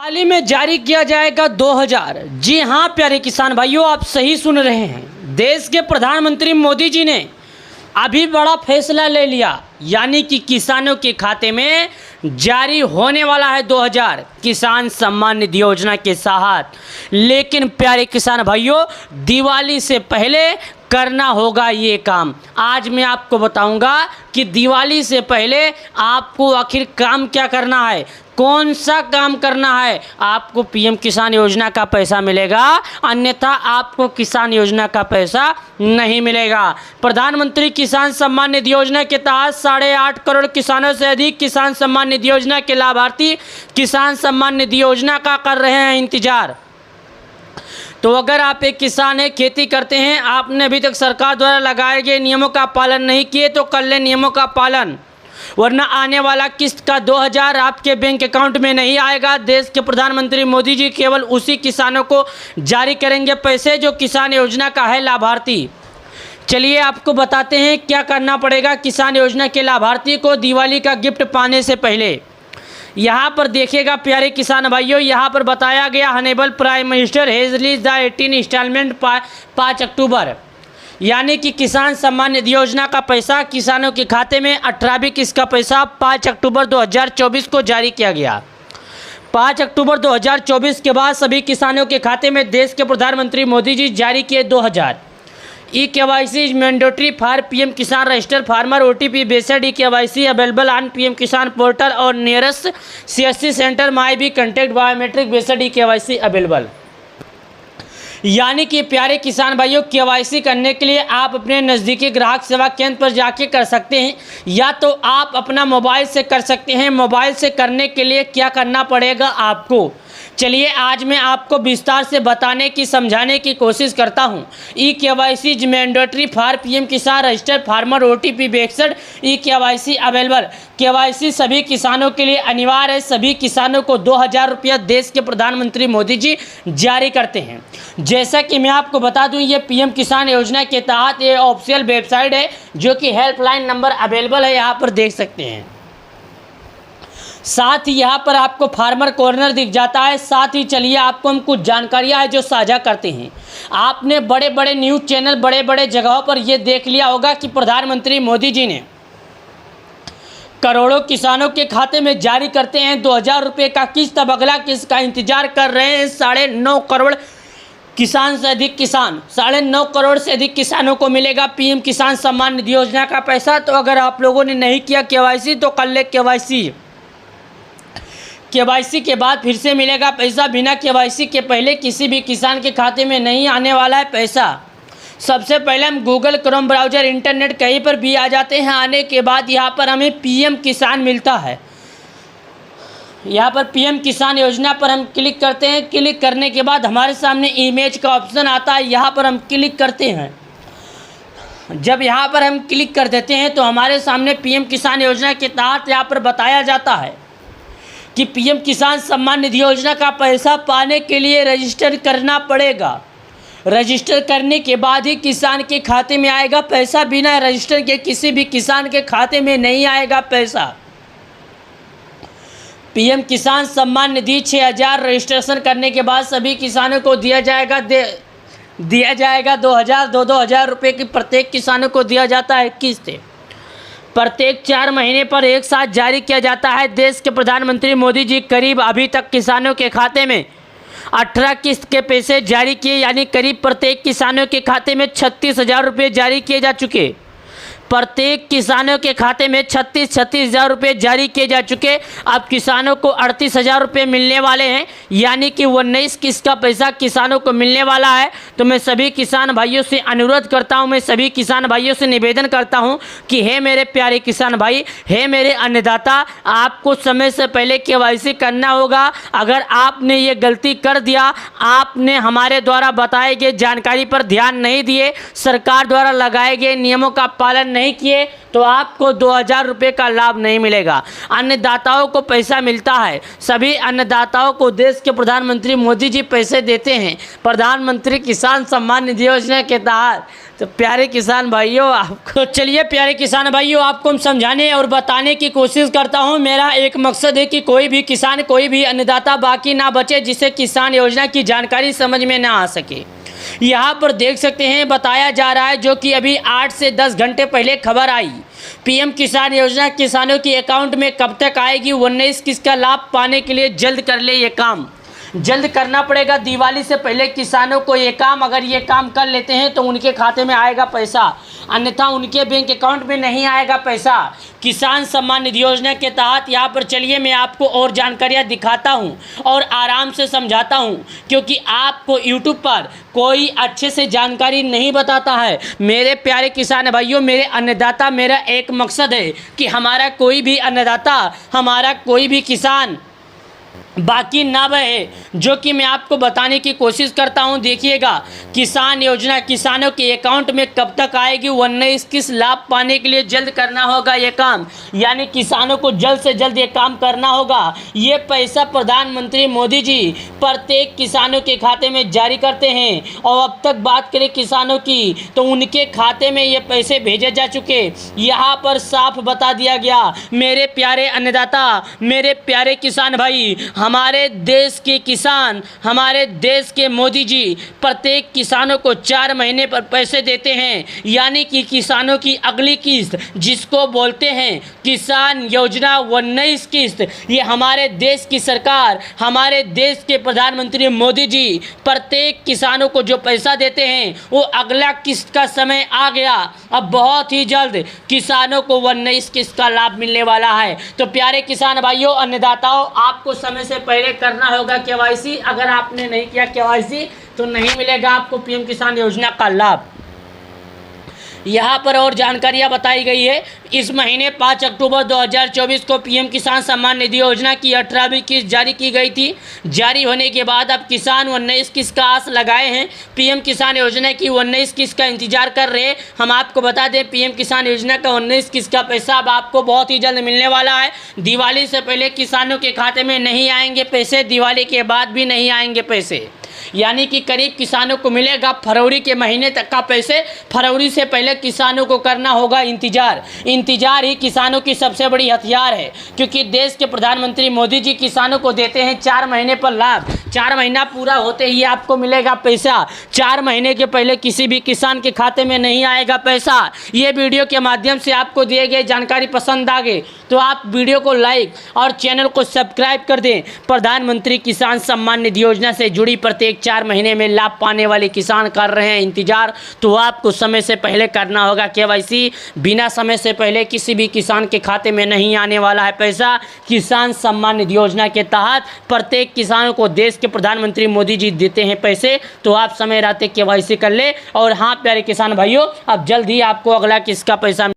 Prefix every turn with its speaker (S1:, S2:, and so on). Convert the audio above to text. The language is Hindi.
S1: हाल ही में जारी किया जाएगा 2000। जी हाँ प्यारे किसान भाइयों, आप सही सुन रहे हैं। देश के प्रधानमंत्री मोदी जी ने अभी बड़ा फैसला ले लिया, यानी कि किसानों के खाते में जारी होने वाला है 2000 किसान सम्मान निधि योजना के तहत। लेकिन प्यारे किसान भाइयों, दिवाली से पहले करना होगा ये काम। आज मैं आपको बताऊंगा कि दिवाली से पहले आपको आखिर काम क्या करना है, कौन सा काम करना है। आपको पीएम किसान योजना का पैसा मिलेगा, अन्यथा आपको किसान योजना का पैसा नहीं मिलेगा। प्रधानमंत्री किसान सम्मान निधि योजना के तहत 8.5 करोड़ किसानों से अधिक किसान सम्मान निधि योजना के लाभार्थी किसान सम्मान निधि योजना का कर रहे हैं इंतजार। तो अगर आप एक किसान हैं, खेती करते हैं, आपने अभी तक सरकार द्वारा लगाए गए नियमों का पालन नहीं किए तो कर लें नियमों का पालन, वरना आने वाला किस्त का 2000 आपके बैंक अकाउंट में नहीं आएगा। देश के प्रधानमंत्री मोदी जी केवल उसी किसानों को जारी करेंगे पैसे जो किसान योजना का है लाभार्थी। चलिए आपको बताते हैं क्या करना पड़ेगा किसान योजना के लाभार्थी को दिवाली का गिफ्ट पाने से पहले। यहाँ पर देखिएगा प्यारे किसान भाइयों, यहाँ पर बताया गया honourable prime minister has release the 18 instalment 5 October, यानी कि किसान सम्मान निधि योजना का पैसा किसानों के खाते में 18वीं किस्त का पैसा 5 अक्टूबर 2024 को जारी किया गया। 5 अक्टूबर 2024 के बाद सभी किसानों के खाते में देश के प्रधानमंत्री मोदी जी जारी किए 2000। E-KYC is mandatory for PM Kisan register farmer OTP based e-KYC available on PM Kisan portal और nearest CSC centre may be contact biometric based e-KYC available. यानी कि प्यारे किसान भाइयों, KYC करने के लिए आप अपने नज़दीकी ग्राहक सेवा केंद्र पर जाके कर सकते हैं, या तो आप अपना मोबाइल से कर सकते हैं। मोबाइल से करने के लिए क्या करना पड़ेगा आपको, चलिए आज मैं आपको विस्तार से बताने की समझाने की कोशिश करता हूं। E-KYC is mandatory for PM Kisan register farmer OTP based e-KYC available. KYC सभी किसानों के लिए अनिवार्य है। सभी किसानों को 2000 रुपया देश के प्रधानमंत्री मोदी जी जारी करते हैं। जैसा कि मैं आपको बता दूं, ये पीएम किसान योजना के तहत ये ऑफिशियल वेबसाइट है जो कि हेल्पलाइन नंबर अवेलेबल है, यहाँ पर देख सकते हैं। साथ ही यहाँ पर आपको फार्मर कॉर्नर दिख जाता है। साथ ही चलिए आपको हम कुछ जानकारियाँ हैं जो साझा करते हैं। आपने बड़े बड़े न्यूज़ चैनल बड़े बड़े जगहों पर ये देख लिया होगा कि प्रधानमंत्री मोदी जी ने करोड़ों किसानों के खाते में जारी करते हैं 2000 रुपये का किस्त। अब अगला किस्त का इंतजार कर रहे हैं 9.5 करोड़ किसान से अधिक किसान। 9.5 करोड़ से अधिक किसानों को मिलेगा पीएम किसान सम्मान निधि योजना का पैसा। तो अगर आप लोगों ने नहीं किया KYC तो कर ले KYC के बाद फिर से मिलेगा पैसा। बिना KYC के पहले किसी भी किसान के खाते में नहीं आने वाला है पैसा। सबसे पहले हम गूगल क्रोम ब्राउज़र इंटरनेट कहीं पर भी आ जाते हैं। आने के बाद यहाँ पर हमें पीएम किसान मिलता है। यहाँ पर पीएम किसान योजना पर हम क्लिक करते हैं। क्लिक करने के बाद हमारे सामने इमेज का ऑप्शन आता है, यहाँ पर हम क्लिक करते हैं। जब यहाँ पर हम क्लिक कर देते हैं तो हमारे सामने पीएम किसान योजना के तहत यहाँ पर बताया जाता है कि पीएम किसान सम्मान निधि योजना का पैसा पाने के लिए रजिस्टर करना पड़ेगा। रजिस्टर करने के बाद ही किसान के खाते में आएगा पैसा। बिना रजिस्टर के किसी भी किसान के खाते में नहीं आएगा पैसा। पीएम किसान सम्मान निधि 6000 रजिस्ट्रेशन करने के बाद सभी किसानों को दिया जाएगा 2000 रुपये की प्रत्येक किसानों को दिया जाता है किस्त। प्रत्येक 4 महीने पर एक साथ जारी किया जाता है। देश के प्रधानमंत्री मोदी जी करीब अभी तक किसानों के खाते में 18 किस्त के पैसे जारी किए, यानी करीब प्रत्येक किसानों के खाते में 36,000 रुपये जारी किए जा चुके। प्रत्येक किसानों के खाते में 36,000 रुपये जारी किए जा चुके। अब किसानों को 38,000 रुपये मिलने वाले हैं, यानी कि 19 किस्त का पैसा किसानों को मिलने वाला है। तो मैं सभी किसान भाइयों से अनुरोध करता हूं, मैं सभी किसान भाइयों से निवेदन करता हूं कि हे मेरे प्यारे किसान भाई, हे मेरे अन्नदाता, आपको समय से पहले KYC करना होगा। अगर आपने ये गलती कर दिया, आपने हमारे द्वारा बताए गए जानकारी पर ध्यान नहीं दिए, सरकार द्वारा लगाए गए नियमों का पालन नहीं किए तो आपको 2000 रुपये का लाभ नहीं मिलेगा। अन्नदाताओं को पैसा मिलता है, सभी अन्नदाताओं को देश के प्रधानमंत्री मोदी जी पैसे देते हैं प्रधानमंत्री किसान सम्मान निधि योजना के तहत। तो प्यारे किसान भाइयों, आपको चलिए प्यारे किसान भाइयों, आपको हम समझाने और बताने की कोशिश करता हूं। मेरा एक मकसद है कि कोई भी किसान, कोई भी अन्नदाता बाकी ना बचे जिसे किसान योजना की जानकारी समझ में ना आ सके। यहाँ पर देख सकते हैं बताया जा रहा है, जो कि अभी 8 से 10 घंटे पहले खबर आई। पीएम किसान योजना किसानों के अकाउंट में कब तक आएगी? 19 किस्त का लाभ पाने के लिए जल्द कर ले ये काम, जल्द करना पड़ेगा। दिवाली से पहले किसानों को ये काम, अगर ये काम कर लेते हैं तो उनके खाते में आएगा पैसा, अन्यथा उनके बैंक अकाउंट में नहीं आएगा पैसा। किसान सम्मान निधि योजना के तहत यहाँ पर चलिए मैं आपको और जानकारियाँ दिखाता हूँ और आराम से समझाता हूँ, क्योंकि आपको यूट्यूब पर कोई अच्छे से जानकारी नहीं बताता है। मेरे प्यारे किसान भाइयों, मेरे अन्नदाता, मेरा एक मकसद है कि हमारा कोई भी अन्नदाता, हमारा कोई भी किसान बाकी ना बहे, जो कि मैं आपको बताने की कोशिश करता हूं। देखिएगा, किसान योजना किसानों के अकाउंट में कब तक आएगी? 19 किस्त लाभ पाने के लिए जल्द करना होगा ये काम, यानी किसानों को जल्द से जल्द ये काम करना होगा। ये पैसा प्रधानमंत्री मोदी जी प्रत्येक किसानों के खाते में जारी करते हैं, और अब तक बात करें किसानों की तो उनके खाते में ये पैसे भेजे जा चुके। यहाँ पर साफ बता दिया गया, मेरे प्यारे अन्नदाता, मेरे प्यारे किसान भाई, हमारे देश के किसान, हमारे देश के मोदी जी प्रत्येक किसानों को 4 महीने पर पैसे देते हैं, यानी कि किसानों की अगली किस्त, जिसको बोलते हैं किसान योजना 19 किस्त, ये हमारे देश की सरकार, हमारे देश के प्रधानमंत्री मोदी जी प्रत्येक किसानों को जो पैसा देते हैं वो अगला किस्त का समय आ गया। अब बहुत ही जल्द किसानों को 19 किस्त का लाभ मिलने वाला है। तो प्यारे किसान भाइयों, अन्नदाताओं, आपको समय से पहले करना होगा केवाईसी। अगर आपने नहीं किया केवाईसी तो नहीं मिलेगा आपको पीएम किसान योजना का लाभ। यहाँ पर और जानकारियाँ बताई गई है। इस महीने 5 अक्टूबर 2024 को पीएम किसान सम्मान निधि योजना की 18वीं किस्त जारी की गई थी। जारी होने के बाद अब किसान 19 किस्त का आस लगाए हैं। पीएम किसान योजना की 19 किस्त का इंतजार कर रहे हैं। हम आपको बता दें, पीएम किसान योजना का 19 किस्त का पैसा अब आपको बहुत ही जल्द मिलने वाला है। दिवाली से पहले किसानों के खाते में नहीं आएंगे पैसे, दिवाली के बाद भी नहीं आएंगे पैसे, यानी कि करीब किसानों को मिलेगा फरवरी के महीने तक का पैसे। फरवरी से पहले किसानों को करना होगा इंतजार। इंतजार ही किसानों की सबसे बड़ी हथियार है, क्योंकि देश के प्रधानमंत्री मोदी जी किसानों को देते हैं 4 महीने पर लाभ। 4 महीना पूरा होते ही आपको मिलेगा पैसा। 4 महीने के पहले किसी भी किसान के खाते में नहीं आएगा पैसा। ये वीडियो के माध्यम से आपको दिए गए जानकारी पसंद आ गए तो आप वीडियो को लाइक और चैनल को सब्सक्राइब कर दें। प्रधानमंत्री किसान सम्मान निधि योजना से जुड़ी प्रत्येक 4 महीने में लाभ पाने वाले किसान कर रहे हैं इंतजार, तो आपको समय से पहले करना होगा केवाईसी। बिना समय से पहले किसी भी किसान के खाते में नहीं आने वाला है पैसा। किसान सम्मान निधि योजना के तहत प्रत्येक किसानों को देश के प्रधानमंत्री मोदी जी देते हैं पैसे, तो आप समय रहते केवाईसी कर ले। और हाँ प्यारे किसान भाइयों, अब जल्द ही आपको अगला किस्त का पैसा